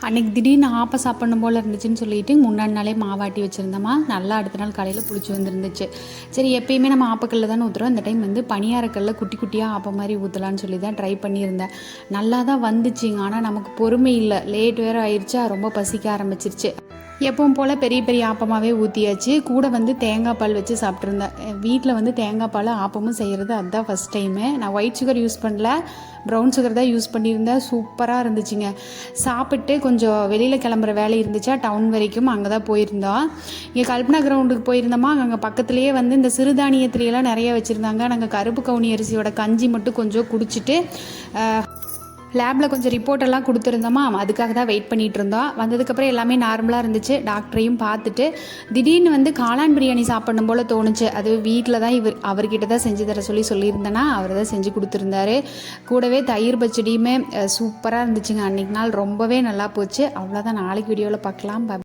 அன்றைக்கி திடீர்னு ஆப்பை சாப்பிடணும் போல் இருந்துச்சுன்னு சொல்லிட்டு முன்னாடி நாளே மாவாட்டி வச்சுருந்தோமா, நல்லா அடுத்த நாள் காலையில் புளிச்சு வந்துருந்துச்சு. சரி, எப்பயுமே நம்ம ஆப்பக்கல்ல தானே ஊற்றுறோம், இந்த டைம் வந்து பணியாரக்கல்ல குட்டி குட்டியாக ஆப்ப மாதிரி ஊற்றலான்னு சொல்லி தான் ட்ரை பண்ணியிருந்தேன். நல்லா தான் வந்துச்சுங்க. ஆனால் நமக்கு பொறுமை இல்லை, லேட் வேறு ஆயிடுச்சா, ரொம்ப பசிக்க ஆரம்பிச்சிருச்சு. எப்பவும் போல் பெரிய பெரிய ஆப்பமாகவே ஊற்றியாச்சு. கூட வந்து தேங்காய் பால் வச்சு சாப்பிட்ருந்தேன். வீட்டில் வந்து தேங்காய் பால் ஆப்பமும் செய்கிறது அதுதான் ஃபஸ்ட் டைமு. நான் ஒயிட் சுகர் யூஸ் பண்ணல, ப்ரௌன் சுகர் தான் யூஸ் பண்ணியிருந்தேன். சூப்பராக இருந்துச்சுங்க. சாப்பிட்டு கொஞ்சம் வெளியில் கிளம்புற வேலை இருந்துச்சா, டவுன் வரைக்கும் அங்கே தான் போயிருந்தோம். இங்கே கல்பனா கிரவுண்டுக்கு போயிருந்தோமா, அங்கே பக்கத்துலேயே வந்து இந்த சிறுதானியத்துலையெல்லாம் நிறைய வச்சுருந்தாங்க. நாங்கள் கருப்பு கவுனி அரிசியோட கஞ்சி மட்டும் கொஞ்சம் குடிச்சிட்டு லேபில் கொஞ்சம் ரிப்போர்ட்டெல்லாம் கொடுத்துருந்தோமா, அதுக்காக தான் வெயிட் பண்ணிகிட்டு இருந்தோம். வந்ததுக்கப்புறம் எல்லாமே நார்மலாக இருந்துச்சு. டாக்டரையும் பார்த்துட்டு திடீர்னு வந்து காளான் பிரியாணி சாப்பிடணும் போல் தோணுச்சு. அது வீட்டில் தான் அவர்கிட்ட தான் செஞ்சு தர சொல்லியிருந்தேன்னா அவர் தான் செஞ்சு கொடுத்துருந்தாரு. கூடவே தயிர் பச்சடியுமே சூப்பராக இருந்துச்சுங்க. அன்றைக்கி நாள் ரொம்பவே நல்லா போச்சு. அவ்வளோதான். நாளைக்கு வீடியோவில் பார்க்கலாம்.